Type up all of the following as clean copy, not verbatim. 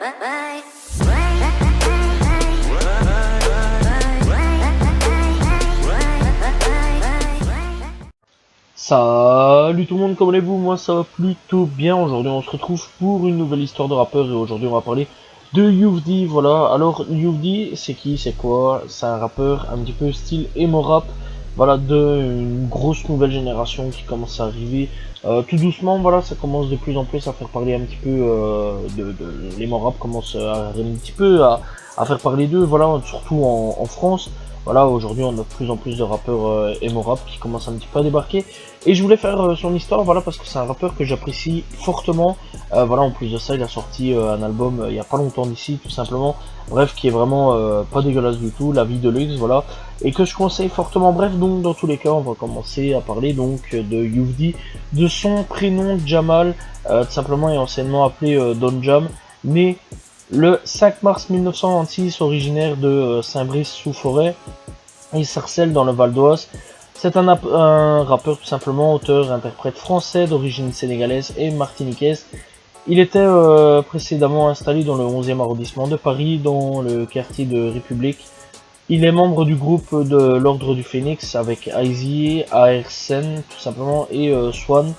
Salut tout le monde, comment allez-vous? Moi ça va plutôt bien. Aujourd'hui on se retrouve pour une nouvelle histoire de rappeur et aujourd'hui on va parler de Youf D. Voilà, alors Youf D c'est qui, c'est quoi? C'est un rappeur un petit peu style emo rap, voilà, d'une grosse nouvelle génération qui commence à arriver tout doucement. Voilà, ça commence de plus en plus à faire parler un petit peu de l'emo rap, commence un petit peu à faire parler d'eux, voilà, surtout en France. Voilà, aujourd'hui on a de plus en plus de rappeurs emo rap qui commencent un petit peu à débarquer. Et je voulais faire son histoire, voilà, parce que c'est un rappeur que j'apprécie fortement. Voilà, en plus de ça, il a sorti un album il y a pas longtemps d'ici, tout simplement. Bref, qui est vraiment pas dégueulasse du tout, La Vie de Luxe, voilà. Et que je conseille fortement. Bref, donc dans tous les cas, on va commencer à parler donc de Youf D, de son prénom Jamal, tout simplement et anciennement appelé Don Jam, né le 5 mars 1996, originaire de Saint-Brice-sous-Forêt et Sarcelles dans le Val d'Oise. C'est un rappeur tout simplement, auteur, interprète français d'origine sénégalaise et martiniquaise. Il était précédemment installé dans le 11e arrondissement de Paris, dans le quartier de République. Il est membre du groupe de l'Ordre du Phénix avec IZ, ARSN tout simplement et Swan,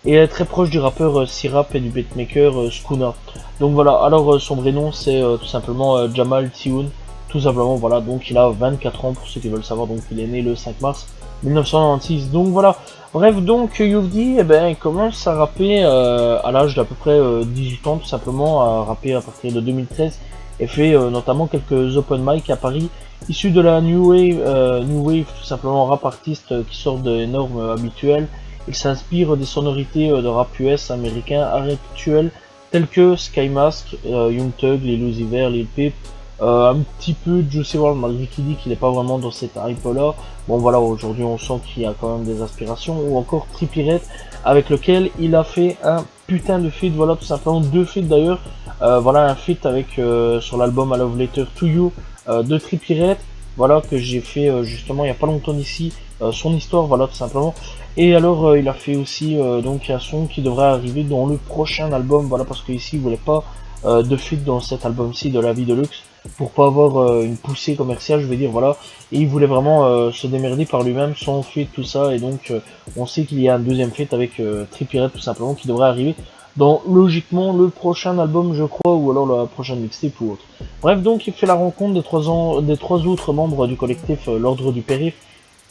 et est très proche du rappeur C-Rap et du beatmaker Skuna. Donc voilà, alors son vrai nom c'est tout simplement Jamal Tioun, tout simplement, voilà, donc il a 24 ans pour ceux qui veulent savoir, donc il est né le 5 mars 1996, donc voilà. Bref, donc Youf D, eh ben, il commence à rapper à l'âge d'à peu près 18 ans, tout simplement, à rapper à partir de 2013, et fait notamment quelques open mic à Paris, issus de la New Wave, tout simplement rap artiste qui sort des normes habituelles. Il s'inspire des sonorités de rap US américain actuels tels que Sky Mask, Young Thug, Lil Uzi Vert, Lil Peep, un petit peu de Juicy WRLD, malgré qu'il dit qu'il n'est pas vraiment dans cette hype là. Bon voilà, aujourd'hui on sent qu'il y a quand même des aspirations. Ou encore Trippie Redd, avec lequel il a fait un putain de feat, voilà, tout simplement deux feats d'ailleurs. Voilà, un feat avec sur l'album A Love Letter to You de Trippie Redd, voilà, que j'ai fait justement il n'y a pas longtemps d'ici, son histoire, voilà, tout simplement. Et alors il a fait aussi donc un son qui devrait arriver dans le prochain album, voilà, parce que ici il voulait pas de feat dans cet album-ci de La Vie de Luxe, pour pas avoir une poussée commerciale, je vais dire, voilà. Et il voulait vraiment se démerder par lui-même sans feat, tout ça, et donc on sait qu'il y a un deuxième feat avec Trippie Redd tout simplement qui devrait arriver dans logiquement le prochain album, je crois, ou alors la prochaine mixtape ou autre. Bref, donc il fait la rencontre des trois autres membres du collectif l'Ordre du Périph,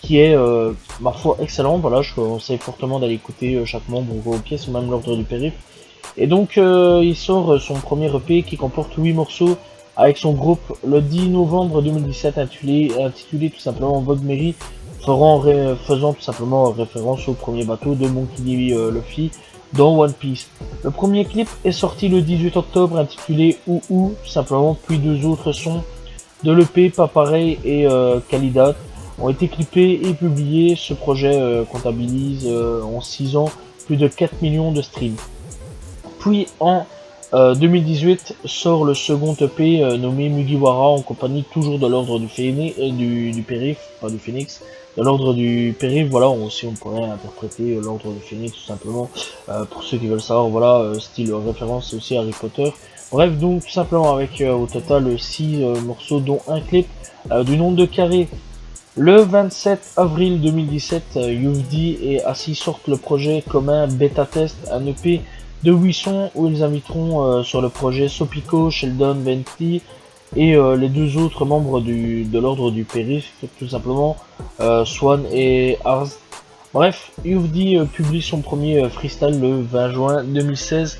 qui est ma foi excellent. Voilà, je conseille fortement d'aller écouter chaque membre ou vos pièces, ou même l'Ordre du Périph. Et donc il sort son premier EP qui comporte 8 morceaux avec son groupe le 10 novembre 2017, intitulé tout simplement Vogue Mary, faisant tout simplement référence au premier bateau de Monkey D. Luffy dans One Piece. Le premier clip est sorti le 18 octobre intitulé Ou, tout simplement, puis deux autres sons de l'EP Pas Pareil et Kalidat ont été clippés et publiés. Ce projet comptabilise en 6 ans plus de 4 millions de streams. Puis en 2018 sort le second EP nommé Mugiwara en compagnie toujours de l'Ordre du Périph, pas du Phénix, de l'Ordre du Périph. Voilà, aussi on pourrait interpréter l'Ordre du Phénix tout simplement, pour ceux qui veulent savoir, voilà, style référence aussi Harry Potter. Bref, donc tout simplement avec au total 6 morceaux dont un clip du nom de Carré. Le 27 avril 2017, Youf D et Assis sortent le projet commun Beta Test, un EP de 8 sons où ils inviteront sur le projet Sopico, Sheldon, Bentley et les deux autres membres de l'Ordre du Périph, tout simplement, Swan et Ars. Bref, Youf D publie son premier freestyle le 20 juin 2016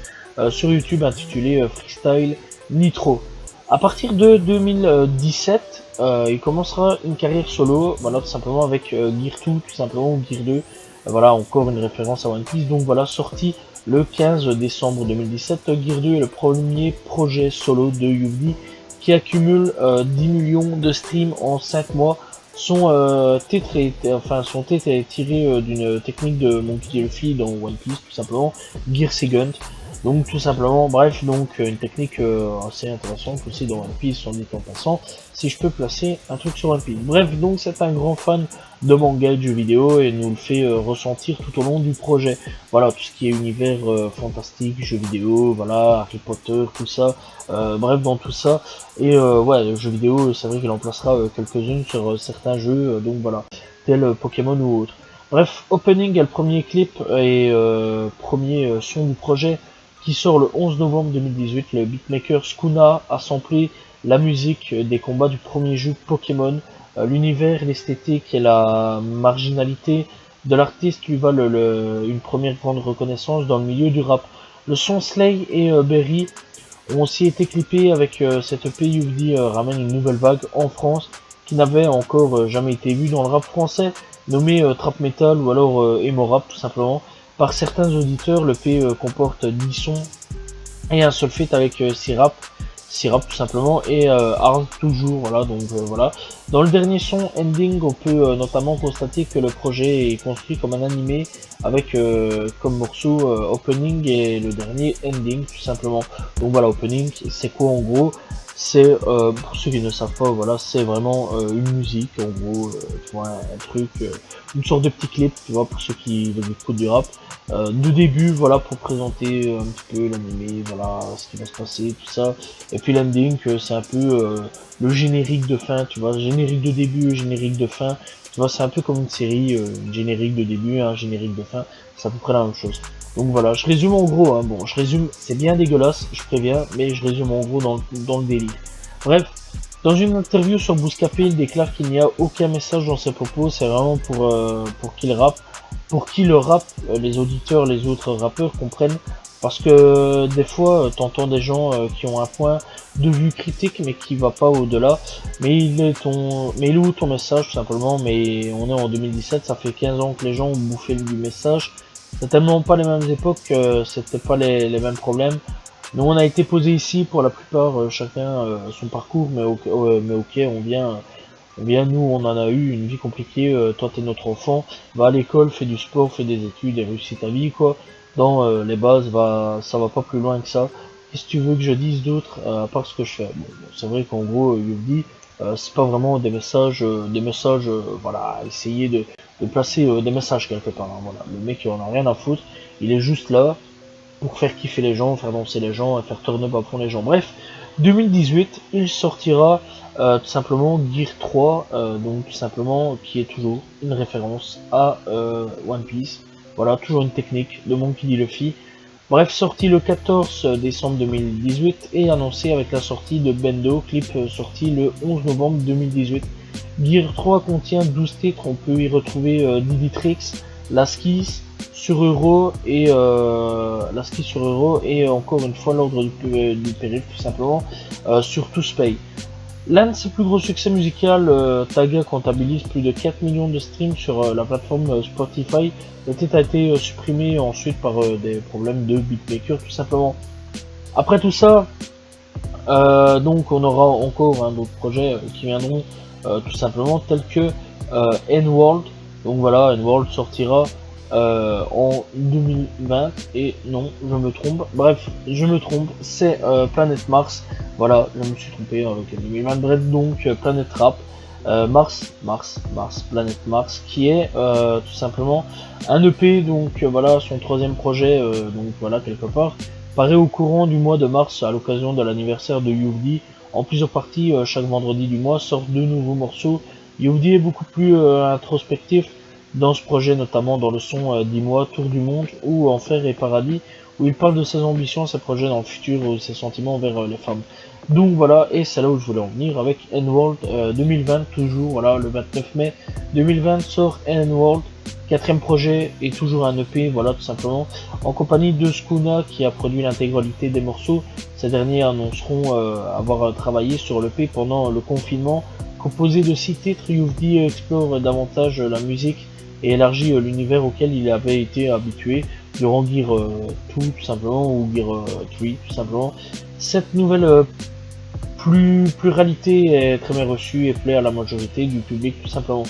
sur YouTube intitulé Freestyle Nitro. À partir de 2017, il commencera une carrière solo, voilà, tout simplement avec Gear 2, tout simplement, ou Gear 2. Voilà, encore une référence à One Piece. Donc voilà, sorti le 15 décembre 2017, Gear 2 est le premier projet solo de Youf D qui accumule 10 millions de streams en 5 mois. Son titre est tiré d'une technique de Monkey D. Luffy dans One Piece, tout simplement, Gear Second. Donc tout simplement, bref, donc une technique assez intéressante aussi dans One Piece, en dit en passant, si je peux placer un truc sur One Piece. Bref, donc c'est un grand fan de manga et de jeux vidéo et nous le fait ressentir tout au long du projet. Voilà, tout ce qui est univers fantastique, jeux vidéo, voilà, Harry Potter, tout ça, bref, dans tout ça. Et ouais, le jeu vidéo, c'est vrai qu'il en placera quelques-unes sur certains jeux, donc voilà, tel Pokémon ou autre. Bref, opening est le premier clip et premier son du projet qui sort le 11 novembre 2018. Le beatmaker Skuna a samplé la musique des combats du premier jeu Pokémon. L'univers, l'esthétique et la marginalité de l'artiste lui valent une première grande reconnaissance dans le milieu du rap. Le son Slay et Berry ont aussi été clippés avec cette EP. UFD ramène une nouvelle vague en France qui n'avait encore jamais été vue dans le rap français, nommé trap metal ou alors emo rap tout simplement. Par certains auditeurs, le P comporte 10 sons et un seul feat avec Syrap tout simplement, et Hard toujours, voilà, donc voilà. Dans le dernier son, Ending, on peut notamment constater que le projet est construit comme un animé, avec comme morceau Opening et le dernier Ending, tout simplement. Donc voilà, Opening, c'est quoi en gros? C'est, pour ceux qui ne savent pas, voilà, c'est vraiment une musique, en gros, tu vois, un truc, une sorte de petit clip, tu vois, pour ceux qui veulent écouter du rap. De début, voilà, pour présenter un petit peu l'animé, voilà, ce qui va se passer, tout ça. Et puis l'ending, c'est un peu le générique de fin, tu vois, générique de début, générique de fin. Tu vois, c'est un peu comme une série, une générique de début, un générique de fin, c'est à peu près la même chose. Donc voilà, je résume en gros, hein, bon, je résume, c'est bien dégueulasse, je préviens, mais je résume en gros dans le délire. Bref, dans une interview sur Bouscapé, il déclare qu'il n'y a aucun message dans ses propos, c'est vraiment pour qu'il rappe, pour qu'il le rappe, les auditeurs, les autres rappeurs comprennent, parce que des fois, t'entends des gens qui ont un point de vue critique, mais qui va pas au-delà, mais il est où ton message, tout simplement, mais on est en 2017, ça fait 15 ans que les gens ont bouffé du message, c'est tellement pas les mêmes époques, c'était pas les mêmes problèmes. Nous, on a été posé ici pour la plupart, chacun son parcours, mais ok, nous, on en a eu une vie compliquée. Toi, t'es notre enfant, va à l'école, fais du sport, fais des études et réussis ta vie, quoi. Dans les bases, ça va pas plus loin que ça. Qu'est-ce que tu veux que je dise d'autre à part ce que je fais? Bon, c'est vrai qu'en gros, Yuldi, c'est pas vraiment des messages, voilà, essayer de placer des messages quelque part. Hein, voilà, le mec, il en a rien à foutre. Il est juste là pour faire kiffer les gens, faire danser les gens, et faire turn up à fond les gens. Bref, 2018, il sortira tout simplement Gear 3, donc tout simplement qui est toujours une référence à One Piece. Voilà, toujours une technique de Monkey D. Luffy. Bref, sorti le 14 décembre 2018 et annoncé avec la sortie de Bendo, clip sorti le 11 novembre 2018. Gear 3 contient 12 titres, on peut y retrouver Diditrix, Laskis, sur Euro et encore une fois l'ordre du périph' tout simplement sur Touspay. L'un de ses plus gros succès musicaux, Taga comptabilise plus de 4 millions de streams sur la plateforme Spotify. Le titre a été supprimé ensuite par des problèmes de beatmaker tout simplement. Après tout ça, donc on aura encore d'autres projets qui viendront tout simplement tels que N-World. Donc voilà, N-World sortira en 2020 et non, je me trompe. Bref, je me trompe, c'est Planète Mars. Voilà, je me suis trompé avec 2020. Bref, donc Planète Rap. Planète Mars, qui est tout simplement un EP, donc voilà, son troisième projet, donc voilà, quelque part, paraît au courant du mois de mars à l'occasion de l'anniversaire de UFD. En plusieurs parties, chaque vendredi du mois sortent de nouveaux morceaux. UFD est beaucoup plus introspectif dans ce projet, notamment dans le son 10 mois, Tour du Monde, ou Enfer et Paradis, où il parle de ses ambitions, ses projets dans le futur, ou ses sentiments envers les femmes. Donc voilà, et c'est là où je voulais en venir avec N-World 2020, toujours, voilà, le 29 mai 2020 sort N-World, quatrième projet et toujours un EP, voilà, tout simplement, en compagnie de Skuna qui a produit l'intégralité des morceaux. Ces derniers annonceront avoir travaillé sur l'EP pendant le confinement. Composé de 6 titres, UFD explore davantage la musique et élargit l'univers auquel il avait été habitué durant Gear 2 tout simplement, ou Gear 3 tout simplement. Cette nouvelle pluralité est très bien reçue et plaît à la majorité du public tout simplement.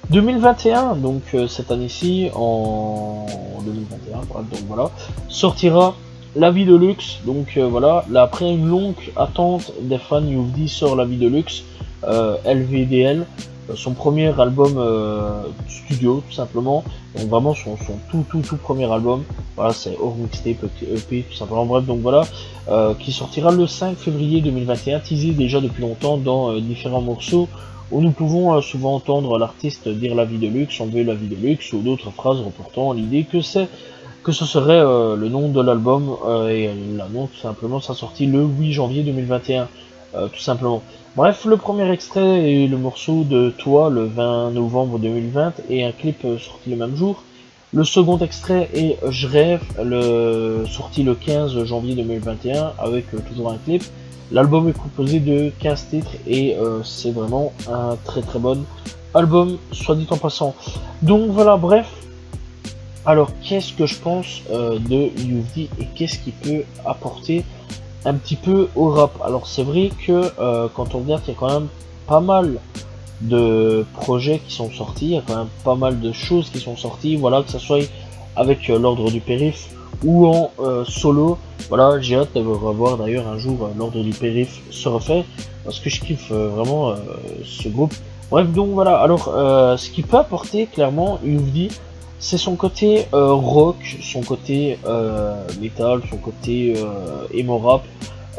2021, donc cette année-ci, en 2021, donc voilà, sortira la vie de luxe. Donc voilà, là, après une longue attente des fans, Youvdi sort la vie de luxe, LVDL, son premier album studio tout simplement. Donc vraiment son tout premier album. Voilà, c'est hors mixtape, EP tout simplement. Bref, donc voilà, qui sortira le 5 février 2021, teasé déjà depuis longtemps dans différents morceaux où nous pouvons souvent entendre l'artiste dire la vie de luxe, on veut la vie de luxe, ou d'autres phrases reportant l'idée que ce serait le nom de l'album, et elle annonce tout simplement sa sortie le 8 janvier 2021, tout simplement. Bref, le premier extrait est le morceau de Toi, le 20 novembre 2020, et un clip sorti le même jour. Le second extrait est Je rêve, sorti le 15 janvier 2021, avec toujours un clip. L'album est composé de 15 titres, et c'est vraiment un très bon album, soit dit en passant. Donc voilà, bref. Alors, qu'est-ce que je pense de Youvdi et qu'est-ce qu'il peut apporter un petit peu au rap? Alors, c'est vrai que quand on regarde, il y a quand même pas mal de projets qui sont sortis, il y a quand même pas mal de choses qui sont sorties, voilà, que ce soit avec l'ordre du périph ou en solo. Voilà, j'ai hâte de revoir d'ailleurs un jour l'ordre du périph se refaire parce que je kiffe vraiment ce groupe. Bref, donc voilà, alors ce qui peut apporter clairement Youvdi, c'est son côté rock, son côté metal, son côté emo rap,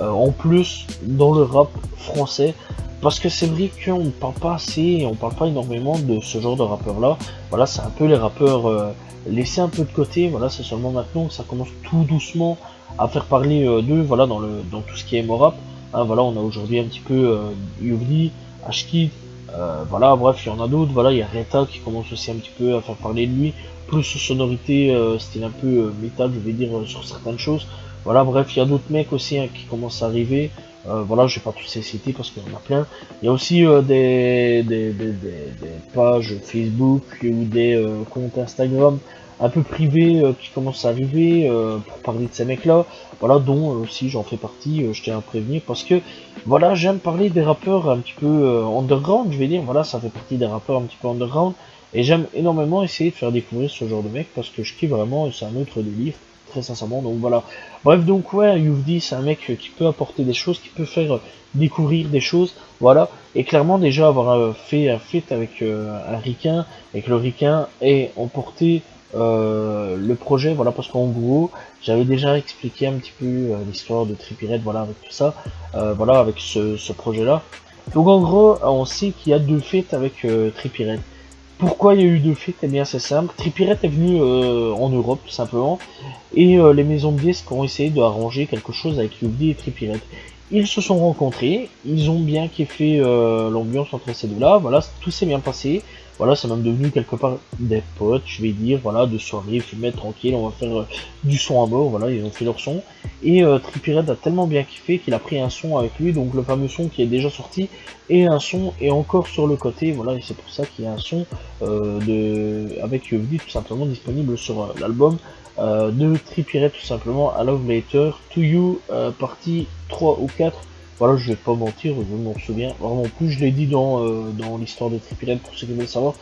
en plus dans le rap français, parce que c'est vrai qu'on ne parle pas assez, on parle pas énormément de ce genre de rappeurs là. Voilà, c'est un peu les rappeurs laissés un peu de côté. Voilà, c'est seulement maintenant que ça commence tout doucement à faire parler d'eux. Voilà, dans tout ce qui est emo rap. Hein, voilà, on a aujourd'hui un petit peu Youvdi, Ashkid. Voilà, bref, il y en a d'autres. Voilà, il y a Reta qui commence aussi un petit peu à faire parler de lui, plus sonorité, style un peu métal, je vais dire, sur certaines choses. Voilà, bref, il y a d'autres mecs aussi hein, qui commencent à arriver. Voilà, je vais pas tous les citer parce qu'il y en a plein. Il y a aussi des pages Facebook ou des comptes Instagram un peu privés qui commencent à arriver pour parler de ces mecs-là. Voilà, dont aussi j'en fais partie, je tiens à prévenir parce que voilà, j'aime parler des rappeurs un petit peu underground, je vais dire. Voilà, ça fait partie des rappeurs un petit peu underground. Et j'aime énormément essayer de faire découvrir ce genre de mec parce que je kiffe vraiment et c'est un autre délire, très sincèrement. Donc voilà. Bref, donc ouais, Youvdi, c'est un mec qui peut apporter des choses, qui peut faire découvrir des choses, voilà. Et clairement, déjà avoir fait un feat avec un Ricain, et que le Ricain ait emporté le projet, voilà, parce qu'en gros, j'avais déjà expliqué un petit peu l'histoire de Trippie Redd, voilà, avec tout ça, voilà, avec ce projet-là. Donc en gros, on sait qu'il y a deux feats avec Trippie Redd. Pourquoi il y a eu deux feats? Eh bien c'est simple, Trippie Redd est venu en Europe tout simplement, et les maisons de disques ont essayé d'arranger quelque chose avec Youvdi et Trippie Redd. Ils se sont rencontrés, ils ont bien kiffé l'ambiance entre ces deux-là, voilà, tout s'est bien passé, voilà, c'est même devenu quelque part des potes, je vais dire, voilà, de soirée, fumer tranquille, on va faire du son à mort, voilà, ils ont fait leur son, et Trippie Redd a tellement bien kiffé qu'il a pris un son avec lui, donc le fameux son qui est déjà sorti, et un son est encore sur le côté, voilà, et c'est pour ça qu'il y a un son avec Youvdi tout simplement disponible sur l'album de Trippie Redd tout simplement, à Love Later to You, partie 3 ou 4. Voilà, je vais pas mentir, je m'en souviens vraiment plus, je l'ai dit dans l'histoire de Trippie Redd pour ceux qui veulent savoir.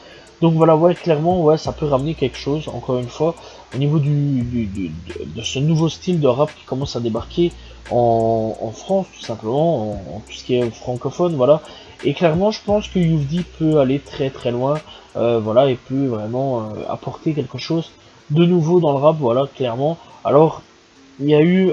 Donc voilà, ouais, clairement, ouais, ça peut ramener quelque chose, encore une fois, au niveau de ce nouveau style de rap qui commence à débarquer en France, tout simplement, en tout ce qui est francophone, voilà. Et clairement, je pense que Youvdi peut aller très loin, voilà, et peut vraiment apporter quelque chose de nouveau dans le rap, voilà, clairement. Alors, il y a eu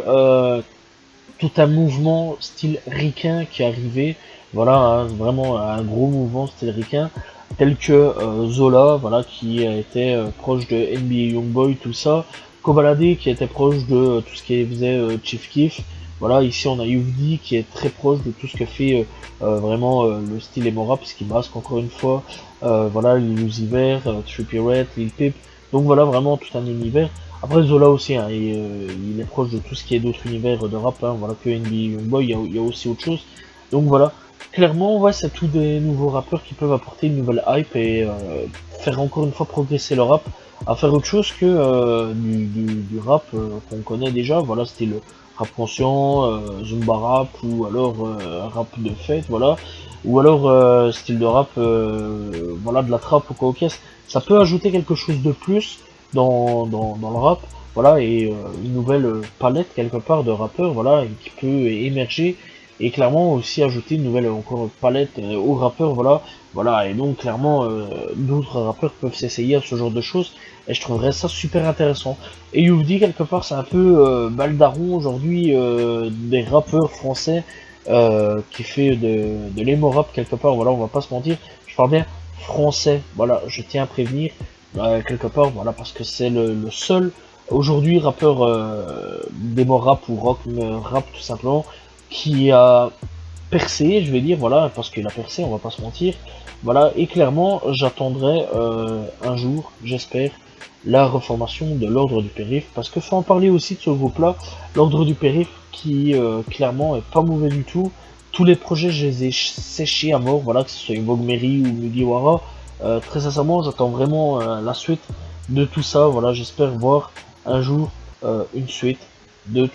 tout un mouvement style ricain qui est arrivé, voilà, hein, vraiment un gros mouvement style ricain, tel que Zola, voilà, qui était proche de NBA Youngboy, tout ça, Kobalade qui était proche de tout ce qui faisait Chief Keef, voilà, ici on a Youvdi qui est très proche de tout ce que fait vraiment le style emo rap, ce qui masque encore une fois, voilà, Lil Uzi Vert, Trippie Redd, Lil Peep, donc voilà, vraiment tout un univers. Après Zola aussi, hein, il est proche de tout ce qui est d'autres univers de rap, hein, voilà, que NBA Youngboy, il y a aussi autre chose. Donc voilà, clairement, ouais, c'est tous des nouveaux rappeurs qui peuvent apporter une nouvelle hype et faire encore une fois progresser le rap, à faire autre chose que du rap qu'on connaît déjà, voilà, c'était le rap conscient, Zumba rap, ou alors rap de fête, voilà, ou alors style de rap, voilà, de la trap ou quoi au caisse. Ça peut ajouter quelque chose de plus dans le rap, voilà, et une nouvelle palette quelque part de rappeurs, voilà, et qui peut émerger, et clairement aussi ajouter une nouvelle encore palette aux rappeurs, voilà, voilà, et donc clairement d'autres rappeurs peuvent s'essayer à ce genre de choses, et je trouverais ça super intéressant. Et Youvdi quelque part c'est un peu Baldaron aujourd'hui des rappeurs français qui fait de l'emo rap quelque part, voilà, on va pas se mentir, je parle bien français, voilà, je tiens à prévenir, quelque part, voilà, parce que c'est le seul aujourd'hui rappeur d'emo rap ou rock rap tout simplement qui a percé, je vais dire, voilà, parce qu'il a percé, on va pas se mentir, voilà, et clairement j'attendrai un jour, j'espère, la reformation de l'ordre du périph, parce que faut en parler aussi de ce groupe-là, l'ordre du périph qui clairement est pas mauvais du tout. Tous les projets, je les ai séchés à mort, voilà, que ce soit Vogue Mary ou Mugiwara. Très sincèrement, j'attends vraiment la suite de tout ça. Voilà, j'espère voir un jour une suite de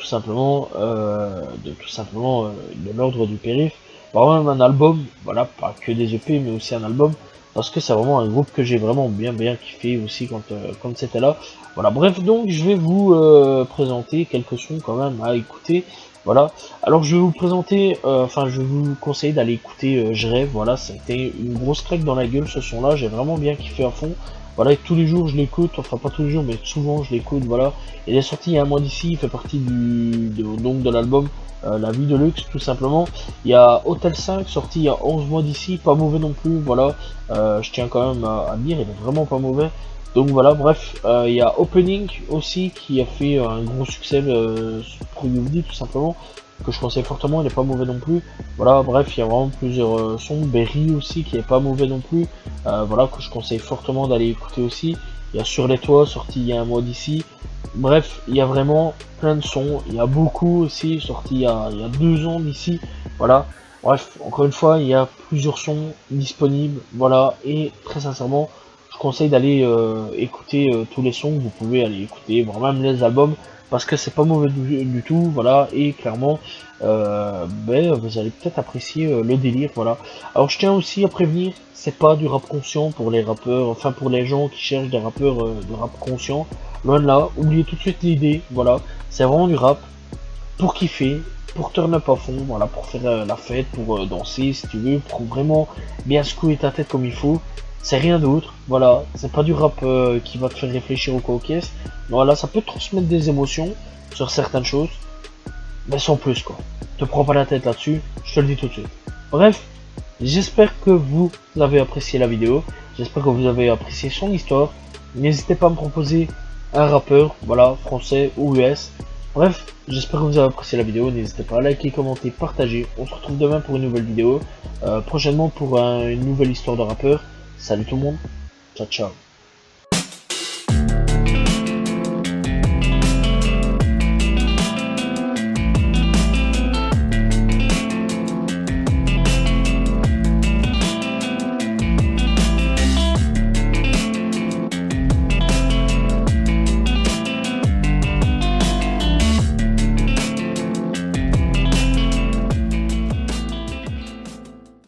l'ordre du périph. Par même un album, voilà, pas que des EP, mais aussi un album, parce que c'est vraiment un groupe que j'ai vraiment bien kiffé aussi quand c'était là. Voilà, bref, donc je vais vous présenter quelques sons quand même à écouter. Voilà, alors je vais vous présenter, enfin je vous conseille d'aller écouter Je rêve, voilà, ça a été une grosse claque dans la gueule ce son là, j'ai vraiment bien kiffé à fond. Voilà, et tous les jours je l'écoute, enfin pas tous les jours mais souvent je l'écoute, voilà. Il est sorti il y a un mois d'ici, il fait partie donc de l'album La Vie de Luxe tout simplement. Il y a Hotel 5 sorti il y a 11 mois d'ici, pas mauvais non plus, voilà. Je tiens quand même à dire, il est vraiment pas mauvais. Donc voilà, bref, il y a Opening aussi qui a fait un gros succès pour Youvdi tout simplement, que je conseille fortement, il est pas mauvais non plus. Voilà, bref, il y a vraiment plusieurs sons. Berry aussi qui est pas mauvais non plus, voilà, que je conseille fortement d'aller écouter aussi. Il y a Sur les toits sorti il y a un mois d'ici. Bref, il y a vraiment plein de sons. Il y a beaucoup aussi sorti il y a 2 ans d'ici. Voilà. Bref, encore une fois, il y a plusieurs sons disponibles. Voilà. Et très sincèrement, je conseille d'aller écouter tous les sons que vous pouvez aller écouter, voire même les albums, parce que c'est pas mauvais du tout. Voilà. Et clairement, vous allez peut-être apprécier le délire. Voilà. Alors, je tiens aussi à prévenir, c'est pas du rap conscient pour les rappeurs, enfin pour les gens qui cherchent des rappeurs de rap conscient. Loin de là, oubliez tout de suite l'idée, voilà, c'est vraiment du rap pour kiffer, pour turn up à fond, voilà, pour faire la fête, pour danser si tu veux, pour vraiment bien secouer ta tête comme il faut. C'est rien d'autre, voilà, c'est pas du rap qui va te faire réfléchir au coquesse. Voilà, ça peut transmettre des émotions sur certaines choses, mais sans plus quoi. Te prends pas la tête là-dessus, je te le dis tout de suite. Bref, j'espère que vous avez apprécié la vidéo, j'espère que vous avez apprécié son histoire. N'hésitez pas à me proposer un rappeur, voilà, français ou US. Bref, j'espère que vous avez apprécié la vidéo. N'hésitez pas à liker, commenter, partager. On se retrouve demain pour une nouvelle vidéo. Prochainement pour une nouvelle histoire de rappeur. Salut tout le monde. Ciao, ciao.